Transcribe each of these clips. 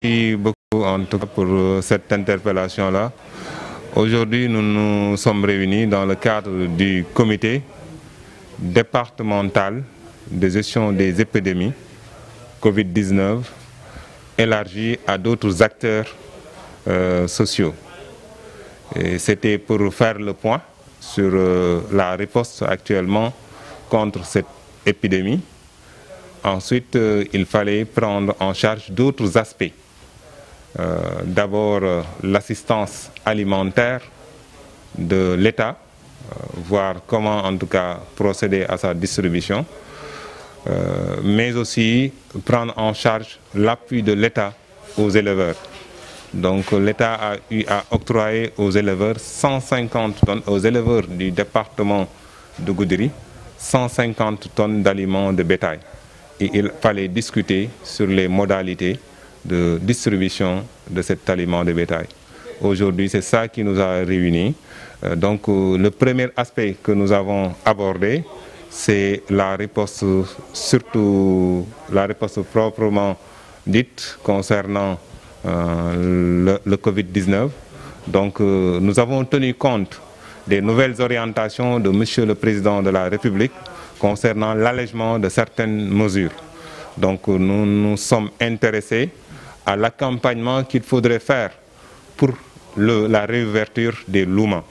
Merci beaucoup en tout cas pour cette interpellation-là. Aujourd'hui, nous nous sommes réunis dans le cadre du comité départemental de gestion des épidémies Covid-19 élargi à d'autres acteurs sociaux. C'était pour faire le point sur la riposte actuellement contre cette épidémie. Ensuite, il fallait prendre en charge d'autres aspects. D'abord, l'assistance alimentaire de l'État, voir comment en tout cas procéder à sa distribution, mais aussi prendre en charge l'appui de l'État aux éleveurs. Donc l'État a eu à octroyer aux éleveurs 150 tonnes, aux éleveurs du département de Goudiri, 150 tonnes d'aliments de bétail. Et il fallait discuter sur les modalités de distribution de cet aliment de bétail. Aujourd'hui, c'est ça qui nous a réunis. Donc le premier aspect que nous avons abordé, c'est la riposte, surtout la riposte proprement dite concernant le Covid-19. Donc nous avons tenu compte des nouvelles orientations de Monsieur le Président de la République concernant l'allègement de certaines mesures. Donc nous nous sommes intéressés à l'accompagnement qu'il faudrait faire pour la réouverture des Louma.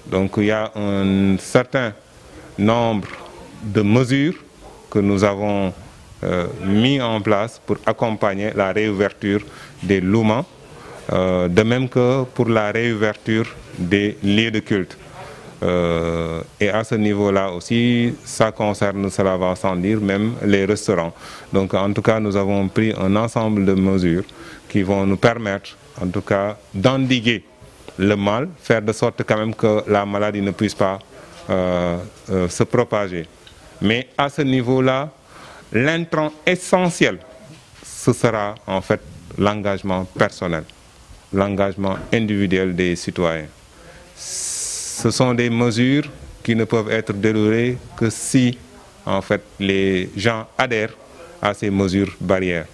Donc il y a un certain nombre de mesures que nous avons mis en place pour accompagner la réouverture des Louma, de même que pour la réouverture des lieux de culte. Et à ce niveau-là aussi, ça concerne, cela va sans dire, même les restaurants. Donc en tout cas, nous avons pris un ensemble de mesures qui vont nous permettre, en tout cas, d'endiguer le mal, faire de sorte quand même que la maladie ne puisse pas se propager. Mais à ce niveau-là, l'intrant essentiel, ce sera en fait l'engagement personnel, l'engagement individuel des citoyens. Ce sont des mesures qui ne peuvent être déroulées que si en fait les gens adhèrent à ces mesures barrières.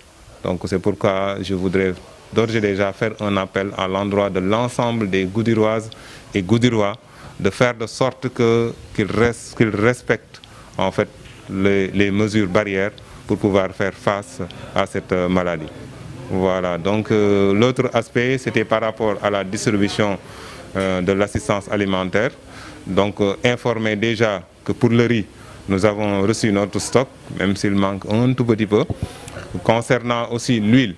Donc c'est pourquoi je voudrais d'ores et déjà faire un appel à l'endroit de l'ensemble des Goudiroises et Goudirois de faire de sorte qu'ils respectent en fait les mesures barrières pour pouvoir faire face à cette maladie. Voilà, donc l'autre aspect, c'était par rapport à la distribution de l'assistance alimentaire. Donc informer déjà que pour le riz, nous avons reçu notre stock, même s'il manque un tout petit peu. Concernant aussi l'huile,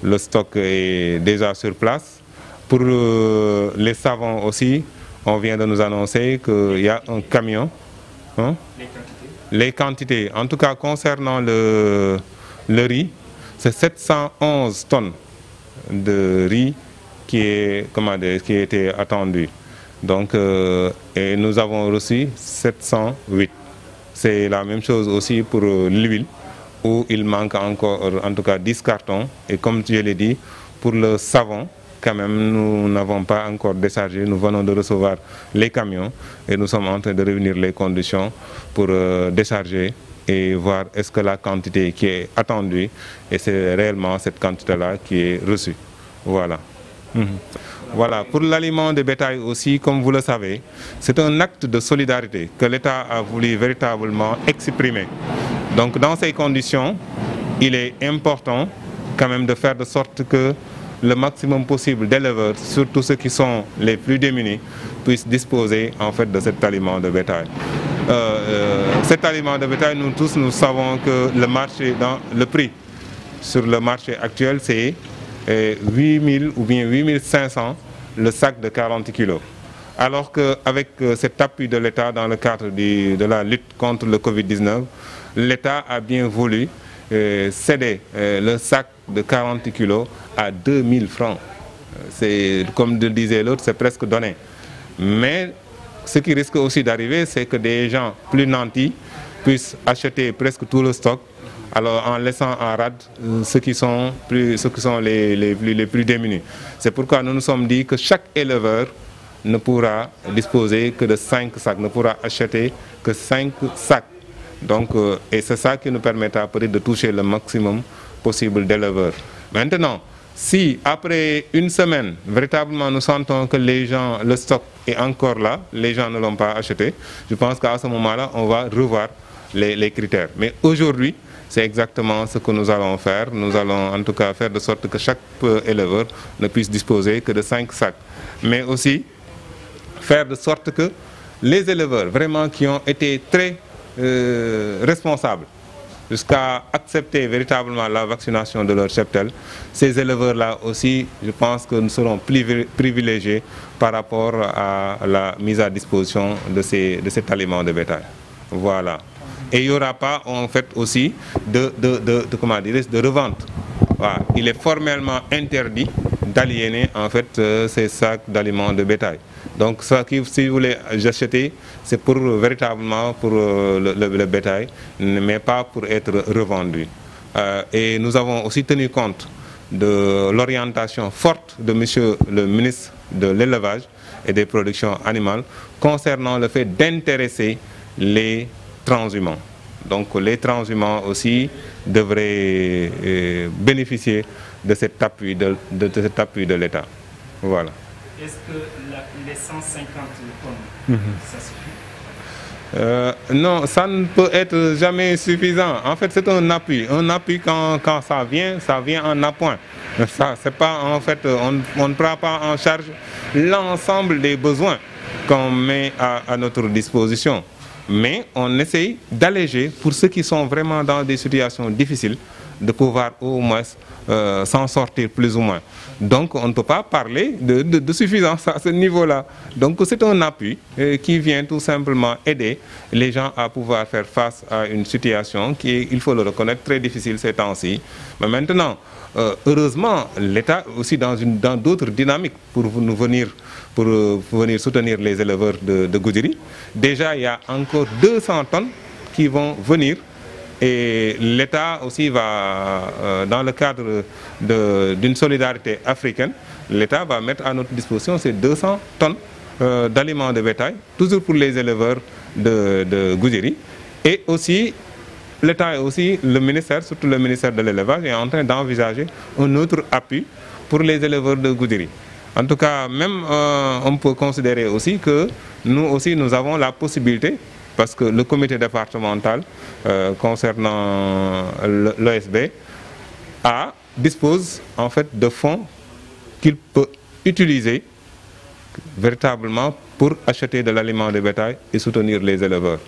le stock est déjà sur place. Pour les savons aussi, on vient de nous annoncer qu'il y a un camion. Hein? Les quantités, en tout cas concernant le riz, c'est 711 tonnes de riz qui était attendu. Donc, et nous avons reçu 708. C'est la même chose aussi pour l'huile, où il manque encore, en tout cas, 10 cartons. Et comme je l'ai dit, pour le savon, quand même, nous n'avons pas encore déchargé. Nous venons de recevoir les camions et nous sommes en train de réunir les conditions pour décharger et voir est-ce que la quantité qui est attendue, et c'est réellement cette quantité-là qui est reçue. Voilà. Voilà, pour l'aliment de bétail aussi, comme vous le savez, c'est un acte de solidarité que l'État a voulu véritablement exprimer. Donc dans ces conditions, il est important quand même de faire de sorte que le maximum possible d'éleveurs, surtout ceux qui sont les plus démunis, puissent disposer en fait de cet aliment de bétail. Cet aliment de bétail, nous tous, nous savons que le prix sur le marché actuel, c'est 8 000 ou bien 8 500 le sac de 40 kg. Alors qu'avec cet appui de l'État dans le cadre de la lutte contre le Covid-19, l'État a bien voulu céder le sac de 40 kg à 2 000 francs. Comme le disait l'autre, c'est presque donné. Mais ce qui risque aussi d'arriver, c'est que des gens plus nantis puissent acheter presque tout le stock, alors en laissant en rade ceux qui sont les plus démunis. C'est pourquoi nous nous sommes dit que chaque éleveur ne pourra disposer que de 5 sacs, ne pourra acheter que 5 sacs. Donc, et c'est ça qui nous permettra peut-être de toucher le maximum possible d'éleveurs. Maintenant, Si après une semaine, véritablement nous sentons que le stock est encore là, les gens ne l'ont pas acheté, je pense qu'à ce moment-là, on va revoir les critères. Mais aujourd'hui, c'est exactement ce que nous allons faire. Nous allons en tout cas faire de sorte que chaque éleveur ne puisse disposer que de 5 sacs. Mais aussi faire de sorte que les éleveurs vraiment qui ont été très responsables jusqu'à accepter véritablement la vaccination de leur cheptel, ces éleveurs-là aussi, je pense que nous serons privilégiés par rapport à la mise à disposition de cet aliment de bétail. Voilà. Et il n'y aura pas en fait aussi de revente. Voilà. Il est formellement interdit d'aliéner en fait ces sacs d'aliments de bétail. Donc ça, si vous voulez acheter, c'est pour véritablement pour le bétail, mais pas pour être revendu. Et nous avons aussi tenu compte de l'orientation forte de monsieur le ministre de l'élevage et des productions animales concernant le fait d'intéresser les transhumants. Donc les transhumants aussi devraient bénéficier de cet appui de l'État. Voilà. Est-ce que les 150 tonnes, ça suffit? Non, ça ne peut être jamais suffisant. En fait, c'est un appui. Un appui, quand ça vient en appoint. Ça, c'est pas, en fait, on ne prend pas en charge l'ensemble des besoins qu'on met à notre disposition. Mais on essaye d'alléger pour ceux qui sont vraiment dans des situations difficiles, de pouvoir au moins s'en sortir plus ou moins. Donc on ne peut pas parler de suffisance à ce niveau-là. Donc c'est un appui qui vient tout simplement aider les gens à pouvoir faire face à une situation qui est, il faut le reconnaître, très difficile ces temps-ci. Mais maintenant, heureusement, l'État aussi dans d'autres dynamiques pour venir soutenir les éleveurs de Goudiri. Déjà, il y a encore 200 tonnes qui vont venir. Et l'État aussi va, dans le cadre d'une solidarité africaine, l'État va mettre à notre disposition ces 200 tonnes d'aliments de bétail, toujours pour les éleveurs de Goudiri. Et aussi, l'État et aussi le ministère, surtout le ministère de l'élevage, est en train d'envisager un autre appui pour les éleveurs de Goudiri. En tout cas, même on peut considérer aussi que nous avons la possibilité, parce que le comité départemental concernant l'OSB dispose en fait de fonds qu'il peut utiliser véritablement pour acheter de l'aliment de bétail et soutenir les éleveurs.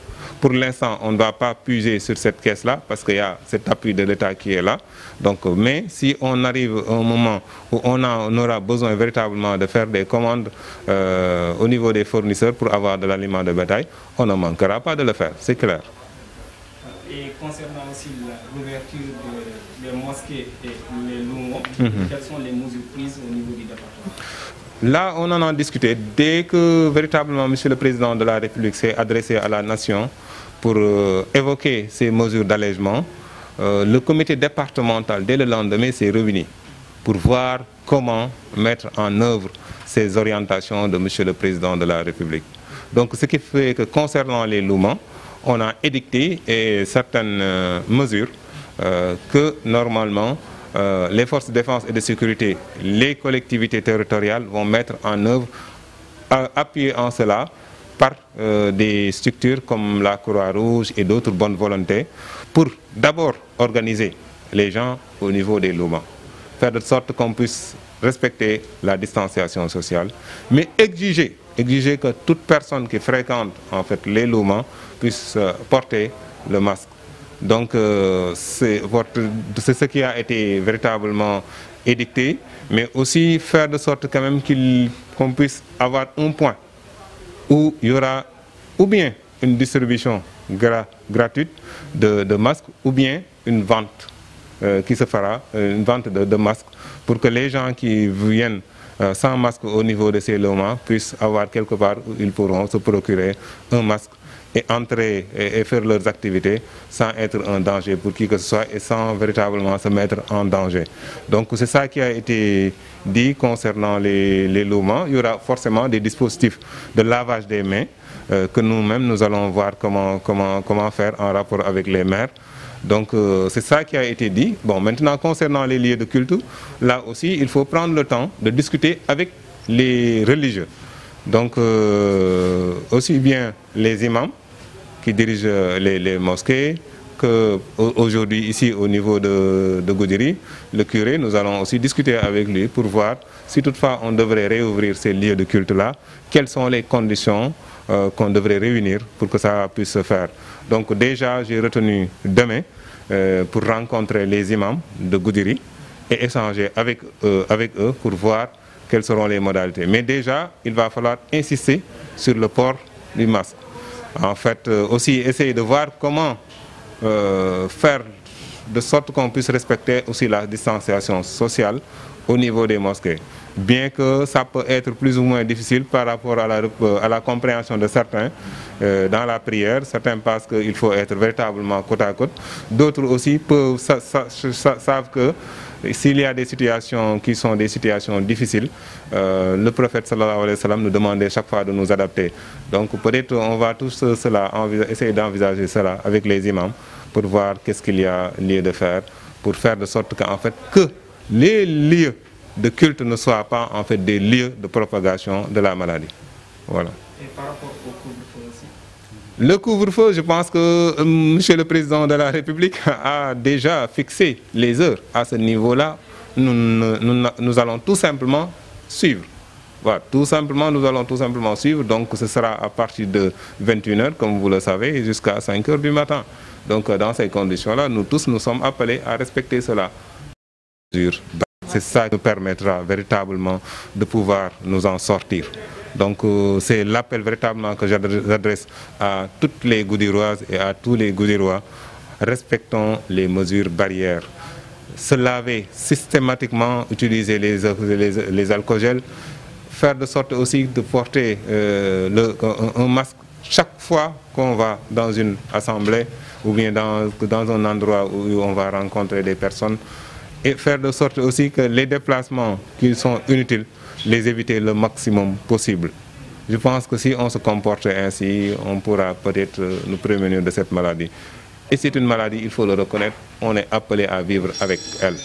Pour l'instant, on ne va pas puiser sur cette caisse-là parce qu'il y a cet appui de l'État qui est là. Donc, mais si on arrive à un moment où on aura besoin véritablement de faire des commandes au niveau des fournisseurs pour avoir de l'aliment de bétail, on ne manquera pas de le faire, c'est clair. Et concernant aussi l'ouverture des mosquées et les loumons, quelles sont les mesures prises au niveau du département? Là, on en a discuté. Dès que véritablement M. le Président de la République s'est adressé à la nation pour évoquer ces mesures d'allègement, le comité départemental, dès le lendemain, s'est réuni pour voir comment mettre en œuvre ces orientations de M. le Président de la République. Donc, ce qui fait que concernant les louments, on a édicté certaines mesures que normalement les forces de défense et de sécurité, les collectivités territoriales vont mettre en œuvre, appuyées en cela par des structures comme la Croix-Rouge et d'autres bonnes volontés, pour d'abord organiser les gens au niveau des louments, faire de sorte qu'on puisse respecter la distanciation sociale, mais exiger que toute personne qui fréquente en fait les louments puisse porter le masque. Donc c'est ce qui a été véritablement édicté, mais aussi faire de sorte quand même qu'on puisse avoir un point où il y aura ou bien une distribution gratuite de masques ou bien une vente qui se fera, une vente de masques pour que les gens qui viennent sans masque au niveau de ces logements puissent avoir quelque part où ils pourront se procurer un masque et entrer et faire leurs activités sans être un danger pour qui que ce soit et sans véritablement se mettre en danger. Donc c'est ça qui a été dit concernant les logements. Il y aura forcément des dispositifs de lavage des mains que nous-mêmes nous allons voir comment faire en rapport avec les maires. Donc c'est ça qui a été dit. Bon, maintenant concernant les lieux de culte, là aussi il faut prendre le temps de discuter avec les religieux. Donc aussi bien les imams qui dirigent les mosquées, qu'aujourd'hui ici au niveau de Goudiri, le curé, nous allons aussi discuter avec lui pour voir si toutefois on devrait réouvrir ces lieux de culte-là, quelles sont les conditions qu'on devrait réunir pour que ça puisse se faire. Donc déjà j'ai retenu demain pour rencontrer les imams de Goudiri et échanger avec eux pour voir quelles seront les modalités. Mais déjà, il va falloir insister sur le port du masque. En fait, aussi essayer de voir comment faire de sorte qu'on puisse respecter aussi la distanciation sociale au niveau des mosquées. Bien que ça peut être plus ou moins difficile par rapport à la compréhension de certains dans la prière. Certains pensent qu'il faut être véritablement côte à côte. D'autres aussi savent que s'il y a des situations qui sont des situations difficiles, le prophète sallallahu alayhi wa sallam nous demandait chaque fois de nous adapter. Donc peut-être on va tous essayer d'envisager cela avec les imams pour voir qu'est-ce qu'il y a lieu de faire, pour faire de sorte qu'en fait que les lieux de culte ne soient pas en fait des lieux de propagation de la maladie. Voilà. Et par rapport au couvre-feu aussi? Le couvre-feu, je pense que Monsieur le Président de la République a déjà fixé les heures. À ce niveau-là, nous allons tout simplement suivre. Voilà, nous allons tout simplement suivre. Donc ce sera à partir de 21h, comme vous le savez, jusqu'à 5h du matin. Donc dans ces conditions-là, nous tous nous sommes appelés à respecter cela. C'est ça qui nous permettra véritablement de pouvoir nous en sortir. Donc c'est l'appel véritablement que j'adresse à toutes les Goudiroises et à tous les Goudirois. Respectons les mesures barrières. Se laver systématiquement, utiliser les alcoogels, faire de sorte aussi de porter un masque chaque fois qu'on va dans une assemblée ou bien dans un endroit où on va rencontrer des personnes. Et faire de sorte aussi que les déplacements qui sont inutiles, les éviter le maximum possible. Je pense que si on se comporte ainsi, on pourra peut-être nous prémunir de cette maladie. Et c'est une maladie, il faut le reconnaître, on est appelé à vivre avec elle.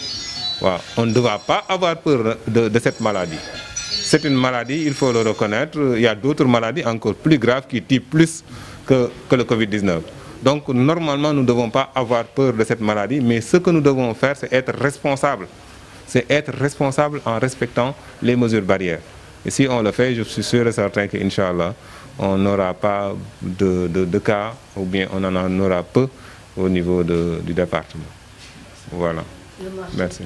Voilà. On ne doit pas avoir peur de cette maladie. C'est une maladie, il faut le reconnaître. Il y a d'autres maladies encore plus graves qui tuent plus que le Covid-19. Donc normalement, nous ne devons pas avoir peur de cette maladie, mais ce que nous devons faire, c'est être responsable. C'est être responsable en respectant les mesures barrières. Et si on le fait, je suis sûr et certain qu'Inch'Allah, on n'aura pas de cas, ou bien on en aura peu au niveau du département. Voilà. Merci.